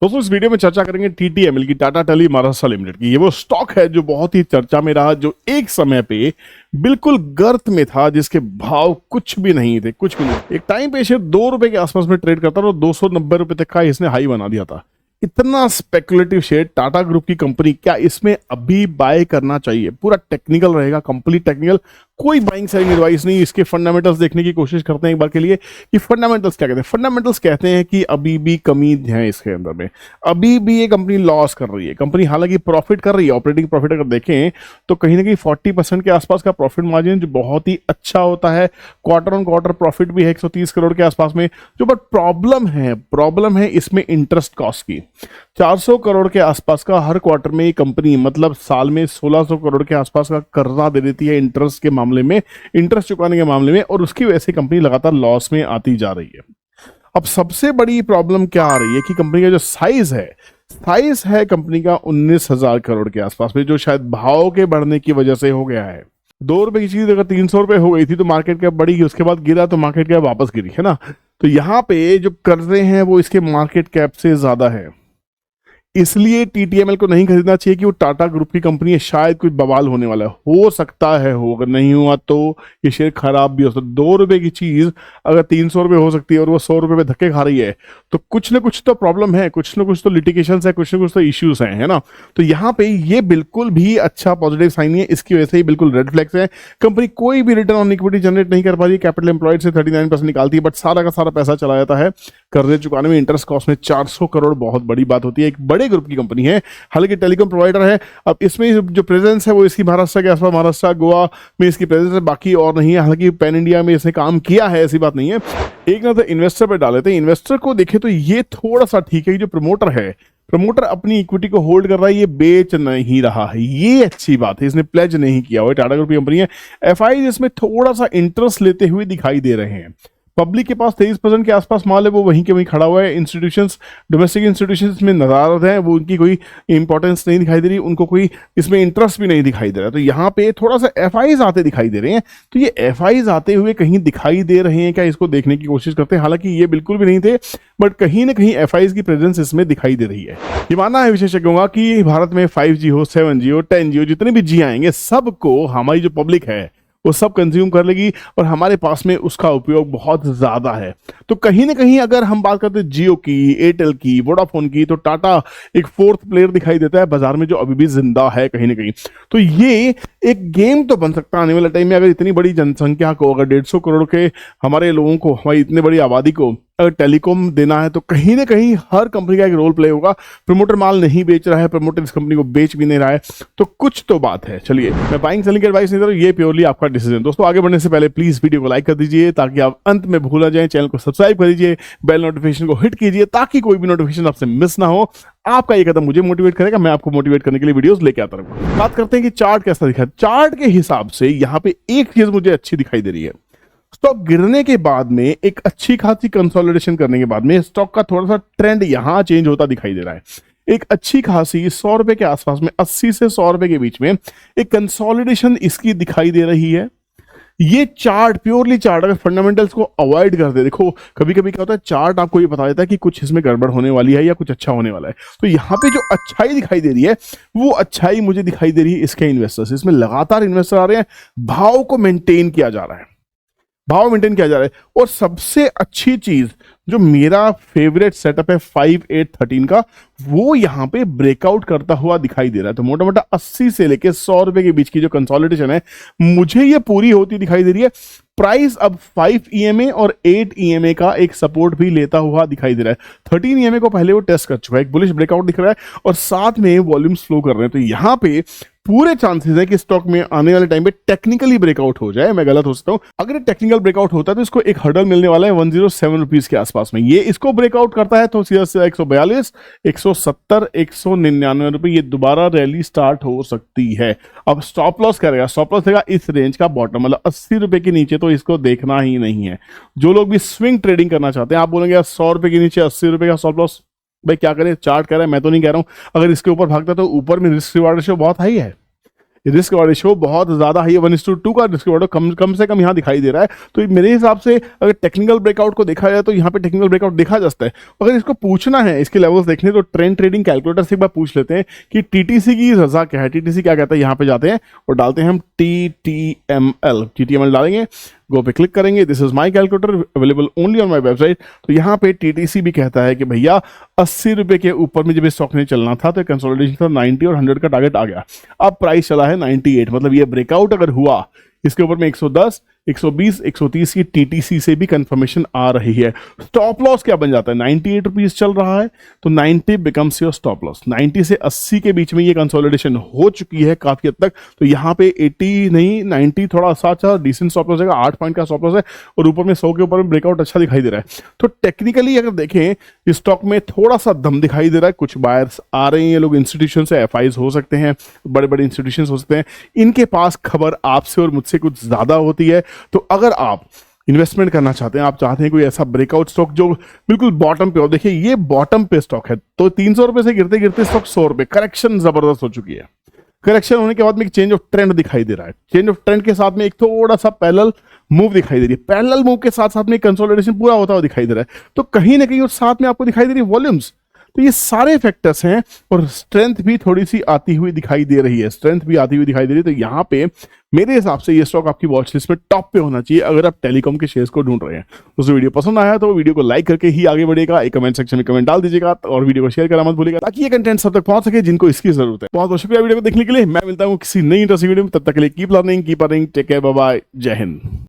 दोस्तों इस वीडियो में चर्चा करेंगे टीटीएमएल की, टाटा टेली महाराष्ट्र लिमिटेड की। ये वो स्टॉक है जो बहुत ही चर्चा में रहा, जो एक समय पे बिल्कुल गर्त में था, जिसके भाव कुछ भी नहीं थे, कुछ भी नहीं। एक टाइम पे शेयर 2 रुपए के आसपास में ट्रेड करता था और 290 रुपए तक का इसने हाई बना दिया था। इतना स्पेकुलेटिव शेयर टाटा ग्रुप की कंपनी, क्या इसमें अभी बाय करना चाहिए? पूरा टेक्निकल रहेगा, कंप्लीट टेक्निकल, कोई बाइंग सेलिंग एडवाइस नहीं। इसके फंडामेंटल्स देखने की कोशिश करते हैं एक बार के लिए कि फंडामेंटल्स क्या कहते हैं। फंडामेंटल्स कहते हैं कि अभी भी कमी है इसके अंदर में, अभी भी ये कंपनी लॉस कर रही है। कंपनी हालांकि प्रॉफिट कर रही है, ऑपरेटिंग प्रॉफिट अगर देखें तो कहीं ना कहीं 40% के आसपास का प्रॉफिट मार्जिन, जो बहुत ही अच्छा होता है। क्वार्टर ऑन क्वार्टर प्रॉफिट भी है 130 करोड़ के आसपास में। जो बट प्रॉब्लम है इसमें इंटरेस्ट कॉस्ट की। 400 करोड़ के आसपास का हर क्वार्टर में ये कंपनी, मतलब साल में 1600 करोड़ के आसपास का कर्जा दे देती है इंटरेस्ट के मामले में, इंटरेस्ट चुकाने के मामले में, और उसकी वजह से कंपनी लगातार लॉस में आती जा रही है। अब सबसे बड़ी प्रॉब्लम क्या आ रही है कि कंपनी का जो साइज है कंपनी का 19,000 करोड़ के आसपास में, जो शायद भाव के बढ़ने की वजह से हो गया है। 2 रुपए की चीज अगर 300 रुपए हो गई थी तो मार्केट कैप बढ़ी, उसके बाद गिरा तो मार्केट कैप वापस गिरी, है ना। तो यहाँ पे जो कर्जे हैं वो इसके मार्केट कैप से ज्यादा है, इसलिए टीटीएमएल को नहीं खरीदना चाहिए कि वो टाटा ग्रुप की कंपनी है, शायद कुछ बवाल होने वाला है। हो सकता है हो, अगर नहीं हुआ तो ये शेयर खराब भी हो सकता है। 2 रुपए की चीज अगर 300 रुपए हो सकती है और वो 100 रुपए में धक्के खा रही है, तो कुछ ना कुछ तो प्रॉब्लम है, कुछ ना कुछ तो लिटिगेशन है, कुछ ना कुछ तो इश्यूज हैं, है ना। तो यहाँ पे ये बिल्कुल भी अच्छा पॉजिटिव साइन नहीं है, इसकी वजह से ही बिल्कुल रेड फ्लैग्स है। कंपनी कोई भी रिटर्न ऑन इक्विटी जनरेट नहीं कर पा रही है, कैपिटल एम्प्लॉयड से 39% निकालती है, बट सारा का सारा पैसा चला जाता है कर्जे चुकाने में। इंटरेस्ट कॉस्ट में 400 करोड़ बहुत बड़ी बात होती है, एक बड़े ग्रुप की कंपनी है, हालांकि टेलीकॉम प्रोवाइडर है। अब इसमें जो प्रेजेंस है वो इसकी महाराष्ट्र के आसपास, महाराष्ट्र गोवा में इसकी प्रेजेंस है, बाकी और नहीं है। हालांकि पैन इंडिया में इसने काम किया है, ऐसी बात नहीं है। एक नजर इन्वेस्टर पे डाल लेते हैं। इन्वेस्टर को देखे तो ये थोड़ा सा ठीक है, जो प्रमोटर अपनी इक्विटी को होल्ड कर रहा है, ये बेच नहीं रहा है, ये अच्छी बात है। इसने प्लेज नहीं किया हुआ, टाटा ग्रुप की कंपनी है। एफआई इसमें थोड़ा सा इंटरेस्ट लेते हुए दिखाई दे रहे हैं। पब्लिक के पास 23% के आसपास माल है, वो वहीं के वहीं खड़ा हुआ है। इंस्टीट्यूशंस, डोमेस्टिक इंस्टीट्यूशंस में नदारद है, वो उनकी कोई इंपॉर्टेंस नहीं दिखाई दे रही, उनको कोई इसमें इंटरेस्ट भी नहीं दिखाई दे रहा। तो यहाँ पे थोड़ा सा एफआईज आते दिखाई दे रहे हैं। तो ये एफआईज आते हुए कहीं दिखाई दे रहे हैं क्या, इसको देखने की कोशिश करते हैं। हालांकि ये बिल्कुल भी नहीं थे, बट कहीं ना कहीं एफआईज की प्रेजेंस इसमें दिखाई दे रही है। ये मानना है विशेषज्ञों का कि भारत में 5G हो, 7G हो, 10G हो, जितने भी जी आएंगे, सबको हमारी जो पब्लिक है वो सब कंज्यूम कर लेगी, और हमारे पास में उसका उपयोग बहुत ज्यादा है। तो कहीं ना कहीं अगर हम बात करते हैं जियो की, एयरटेल की, वोडाफोन की, तो टाटा एक 4th प्लेयर दिखाई देता है बाजार में, जो अभी भी जिंदा है कहीं ना कहीं। तो ये एक गेम तो बन सकता है आने वाले टाइम में, अगर इतनी बड़ी जनसंख्या को, अगर 150 करोड़ के हमारे लोगों को, हमारी इतनी बड़ी आबादी को अगर टेलीकॉम देना है, तो कहीं ना कहीं हर कंपनी का एक रोल प्ले होगा। प्रमोटर माल नहीं बेच रहा है, प्रमोटर इस कंपनी को बेच भी नहीं रहा है, तो कुछ तो बात है। चलिए, मैं बाइंग सेलिंग की एडवाइस नहीं दे रहा हूं, ये प्योरली आपका डिसीजन। दोस्तों आगे बढ़ने से पहले प्लीज वीडियो को लाइक कर दीजिए ताकि आप अंत में भूल जाएं। चैनल को सब्सक्राइब कर दीजिए, बेल नोटिफिकेशन को हिट कीजिए ताकि कोई भी नोटिफिकेशन आपसे मिस ना हो। आपका ये कदम मुझे मोटिवेट करेगा, मैं आपको मोटिवेट करने के लिए वीडियोस लेके आता रहूंगा। बात करते हैं कि चार्ट कैसा दिखा है। चार्ट के हिसाब से यहाँ पे एक चीज मुझे अच्छी दिखाई दे रही है। स्टॉक गिरने के बाद में, एक अच्छी खासी कंसोलिडेशन करने के बाद में, स्टॉक का थोड़ा सा ट्रेंड यहां चेंज होता दिखाई दे रहा है। एक अच्छी खासी 100 रुपए के आसपास में, 80 से 100 रुपए के बीच में एक कंसोलिडेशन इसकी दिखाई दे रही है। ये चार्ट, प्योरली चार्ट, अगर फंडामेंटल्स को अवॉइड कर दे, देखो कभी कभी क्या होता है, चार्ट आपको ये बता देता है कि कुछ इसमें गड़बड़ होने वाली है या कुछ अच्छा होने वाला है। तो यहाँ पे जो अच्छाई दिखाई दे रही है, वो अच्छाई मुझे दिखाई दे रही है इसके इन्वेस्टर्स, इसमें लगातार इन्वेस्टर आ रहे हैं, भाव को मेंटेन किया जा रहा है, और सबसे अच्छी चीज, जो मेरा फेवरेट सेटअप है 5813 का, वो यहां पे ब्रेकआउट करता हुआ दिखाई दे रहा है। तो मोटा मोटा 80 से लेके 100 रुपए के बीच की जो कंसोलिडेशन है, मुझे ये पूरी होती दिखाई दे रही है। प्राइस अब 5 EMA और 8 EMA का एक सपोर्ट भी लेता हुआ दिखाई दे रहा है। 13 EMA को पहले वो टेस्ट कर चुका है, एक बुलिश ब्रेकआउट दिख रहा है, और साथ में वॉल्यूम्स फ्लो कर रहे हैं। तो यहां पे पूरे चांसेस है कि स्टॉक में आने वाले टाइम पे टेक्निकली ब्रेकआउट हो जाए। मैं गलत हो सकता हूं, अगर टेक्निकल ब्रेकआउट होता है तो इसको एक हर्डल मिलने वाला है 107 रुपीज के आसपास में। ये इसको ब्रेकआउट करता है तो सीधा सीधा 142, 170, 199 रुपए, ये दोबारा रैली स्टार्ट हो सकती है। अब स्टॉप लॉस करेगा, स्टॉप लॉस देगा इस रेंज का बॉटम, मतलब 80 रुपए के नीचे, तो इसको देखना ही नहीं है। जो लोग भी स्विंग ट्रेडिंग करना चाहते हैं, आप बोलेंगे यार 100 रुपए के नीचे 80 रुपए का स्टॉप लॉस, भाई क्या करें, चार्ट कह रहा है, मैं तो नहीं कह रहा हूं। अगर इसके ऊपर भागता तो ऊपर में रिस्क रिवार्ड रेशियो बहुत हाई है, रिस्क रेशियो बहुत ज्यादा हाई है, 1:2 का रिस्क कम से कम यहाँ दिखाई दे रहा है। तो मेरे हिसाब से अगर टेक्निकल ब्रेकआउट को देखा जाए तो यहाँ पे टेक्निकल ब्रेकआउट देखा जा सकता है। अगर इसको पूछना है, इसके लेवल्स देखने तो ट्रेंड ट्रेडिंग कैलकुलेटर से एक बार पूछ लेते हैं कि टीटीसी की रजा क्या है, टीटीसी क्या कहता है। यहाँ पे जाते हैं और डालते हैं हम टीटीएमएल डालेंगे, गो पे क्लिक करेंगे। This is my calculator available only on my website. तो यहाँ पे टीटीसी भी कहता है कि भैया 80 रुपए के ऊपर में जब इस स्टॉक ने चलना था तो कंसोलिडेशन था 90 और 100 का टारगेट आ गया। अब प्राइस चला है 98, मतलब ये ब्रेकआउट अगर हुआ इसके ऊपर में 110, 120, 130 की टीटीसी से भी कंफर्मेशन आ रही है। स्टॉप लॉस क्या बन जाता है, 98 रुपीज चल रहा है तो 90 बिकम्स योर स्टॉप लॉस। 90 से 80 के बीच में ये कंसोलिडेशन हो चुकी है काफी हद तक, तो यहाँ पे 80 नहीं 90 थोड़ा अच्छा डिसेंट स्टॉप लॉस है, 8 पॉइंट का स्टॉप लॉस है और ऊपर में 100 के ऊपर में ब्रेकआउट अच्छा दिखाई दे रहा है। तो टेक्निकली अगर देखें इस स्टॉक में थोड़ा सा दम दिखाई दे रहा है, कुछ बायर्स आ रहे हैं, ये लोग इंस्टीट्यूशन से एफआईज हो सकते हैं, बड़े बड़े इंस्टीट्यूशन हो सकते हैं, इनके पास खबर आपसे और मुझसे कुछ ज्यादा होती है। तो अगर आप इन्वेस्टमेंट करना चाहते हैं, आप चाहते हैं कोई ऐसा ब्रेकआउट स्टॉक जो बिल्कुल बॉटम पे हो, देखिए ये बॉटम पे स्टॉक है, तो 300 रुपए से गिरते गिरते स्टॉक 100 रुपए, करेक्शन जबरदस्त हो चुकी है। करेक्शन होने के बाद में एक चेंज ऑफ ट्रेंड दिखाई दे रहा है, चेंज ऑफ ट्रेंड के साथ में एक थोड़ा सा पैरेलल मूव दिखाई दे रही है, पैरेलल मूव के साथ साथ में कंसोलिडेशन पूरा होता हुआ दिखाई दे रहा है। तो कहीं ना कहीं और साथ में आपको दिखाई दे रही है वॉल्यूम्स। तो ये सारे फैक्टर्स हैं और स्ट्रेंथ भी थोड़ी सी आती हुई दिखाई दे रही है, स्ट्रेंथ भी आती हुई दिखाई दे रही है। तो यहाँ पे मेरे हिसाब से ये स्टॉक आपकी वॉच लिस्ट में टॉप पे होना चाहिए अगर आप टेलीकॉम के शेयर्स को ढूंढ रहे हैं। दोस्तों वीडियो पसंद आया तो वीडियो को लाइक करके ही आगे बढ़ेगा, एक कमेंट सेक्शन में कमेंट डाल दीजिएगा और वीडियो को शेयर करना मत भूलिएगा ताकि ये कंटेंट सब तक पहुंच सके जिनको इसकी जरूरत है। बहुत बहुत शुक्रिया वीडियो को देखने के लिए। मैं मिलता हूँ किसी नई इंटरेस्टिंग वीडियो में, तब तक के लिए keep learning, keep earning, take care, bye bye, जय हिंद।